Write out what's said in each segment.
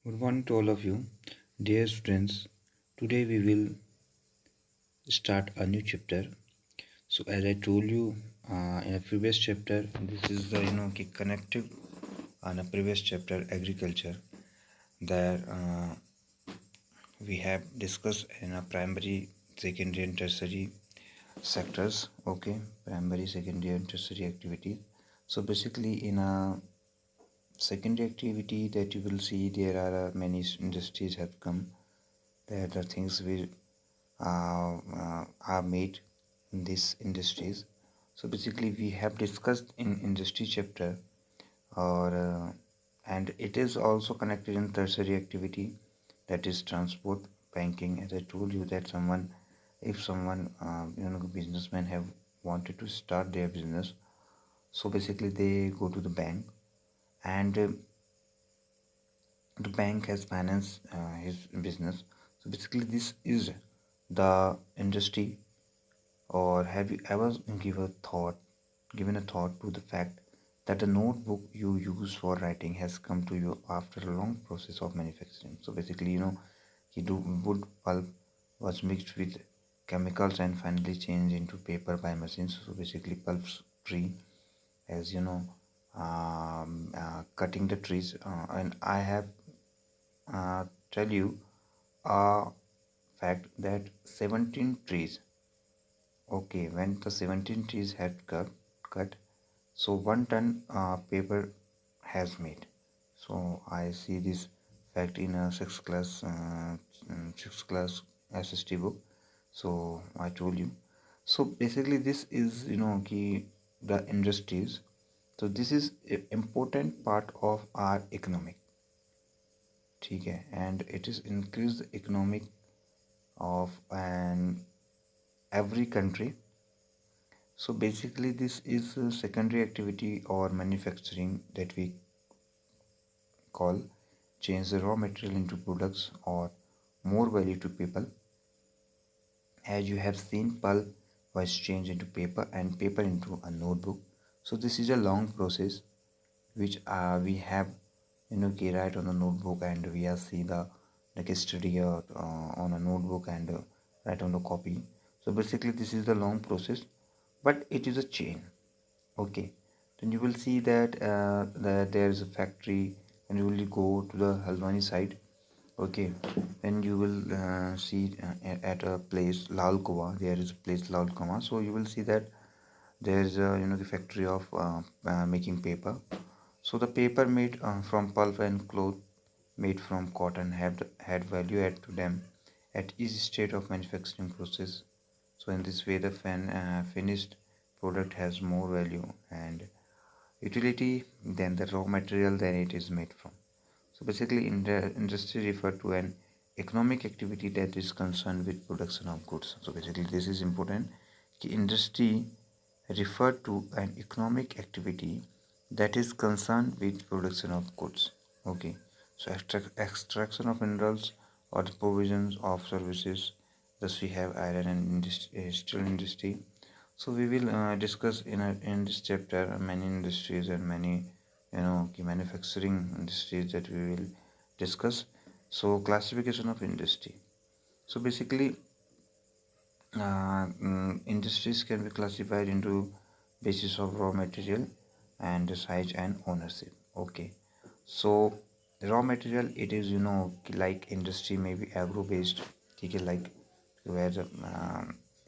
Good morning to all of you. Dear students, today we will start a new chapter. So as I told you in a previous chapter, this is the connective on a previous chapter agriculture that we have discussed in a primary, secondary and tertiary sectors. Okay, primary, secondary and tertiary activity. So basically in a secondary activity that you will see there are many industries have come. There are things we are made in these industries. So basically we have discussed in industry chapter or and it is also connected in tertiary activity, that is transport, banking. As I told you that someone, if someone businessmen have wanted to start their business, so basically they go to the bank, and the bank has financed his business. So basically this is the industry. Or have you ever given a thought to the fact that the notebook you use for writing has come to you after a long process of manufacturing? So basically, wood pulp was mixed with chemicals and finally changed into paper by machines. So basically, pulp's tree, as cutting the trees, and I have tell you a fact that 17 trees. Okay, when the 17 trees had cut, so 1 ton paper has made. So I see this fact in a sixth class SST book. So I told you. So basically, this is the industries. So this is an important part of our economic. Okay, and it is increase the economic of an every country. So basically this is a secondary activity or manufacturing that we call change the raw material into products or more value to people. As you have seen, pulp was changed into paper and paper into a notebook. So this is a long process which we have write on a notebook, and we are see the like study on a notebook and write on the copy. So basically this is the long process, but it is a chain. Okay, then you will see that there is a factory, and you will go to the Halwani side. Okay, then you will see at a place Lal Kuwa, there is a place Lal Kuwa. So you will see that there is a the factory of making paper. So the paper made from pulp and cloth made from cotton had value add to them at each state of manufacturing process. So in this way, the finished product has more value and utility than the raw material that it is made from. So basically, industry refer to an economic activity that is concerned with production of goods. So basically, this is important. Industry refer to an economic activity that is concerned with production of goods. Okay, so extraction of minerals or the provisions of services. Thus, we have iron and steel industry. So we will discuss in this chapter many industries and many manufacturing industries that we will discuss. So classification of industry. So basically, industries can be classified into basis of raw material and size and ownership. Okay, so raw material, it is like industry may be agro based, okay, like where the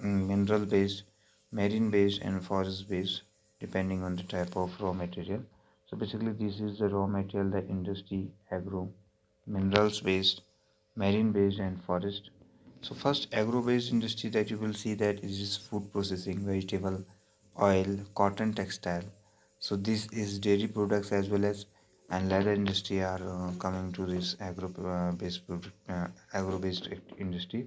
mineral based, marine based and forest based, depending on the type of raw material. So basically this is the raw material, the industry, agro, minerals based, marine based and forest. So first agro based industry that you will see that is food processing, vegetable, oil, cotton, textile. So this is dairy products as well as and leather industry are coming to this agro based industry.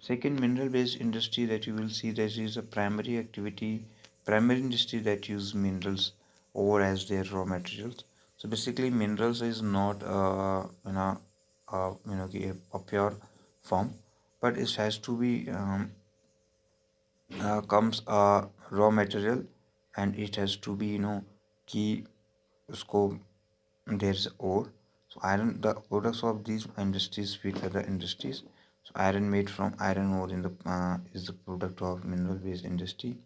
Second, mineral based industry that you will see that is a primary activity, primary industry that use minerals ore as their raw materials. So basically, minerals is not a pure form, but it has to be comes a raw material, and it has to be key उसको there's ore. So iron, the products of these industries with other industries. So iron made from iron ore in the is the product of mineral-based industry.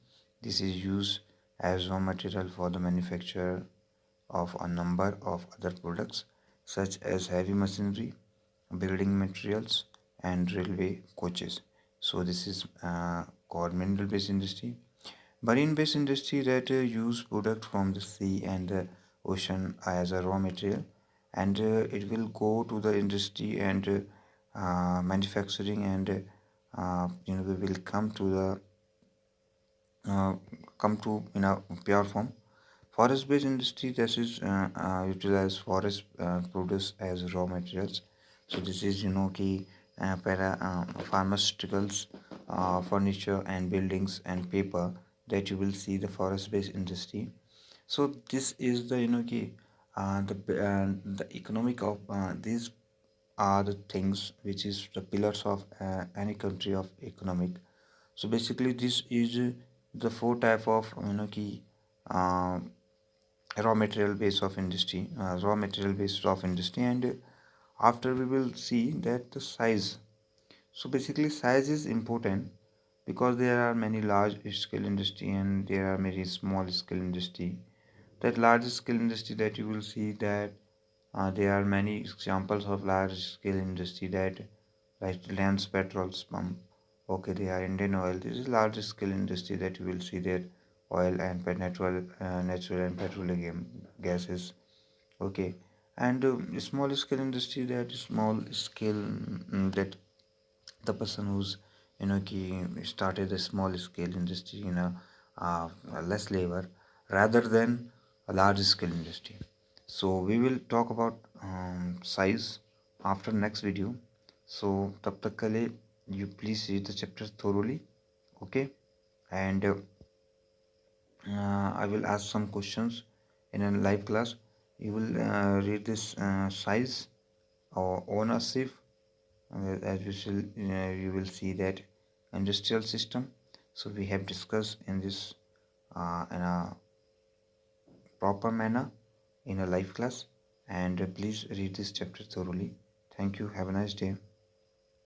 This is used as raw material for the manufacture of a number of other products such as heavy machinery, building materials, and railway coaches. So this is called mineral-based industry. Marine-based industry that use product from the sea and the ocean as a raw material, and it will go to the industry and manufacturing, and we will uh, come to in a pure form. Forest-based industry that is utilize forest produce as raw materials. So this is key para pharmaceuticals, furniture and buildings and paper that you will see the forest-based industry. So this is the key the economic of these are the things which is the pillars of any country of economic. So basically this is the four type of key uh, raw material base of industry, and after we will see that the size. So basically size is important because there are many large scale industry and there are many small scale industry. That large scale industry that you will see that there are many examples of large scale industry that like Reliance Petrol's pump. Okay, they are Indian Oil. This is large scale industry that you will see that oil and natural and petroleum gases. Okay, and small scale industry, that small scale that the person who's started a small scale industry less labor rather than a large scale industry. So we will talk about size after next video. So tab tak ke liye you please read the chapter thoroughly. Okay, and I will ask some questions in a live class. You will read this size or ownership. As you will see that industrial system. So we have discussed in this in a proper manner in a live class, and please read this chapter thoroughly. Thank you. Have a nice day.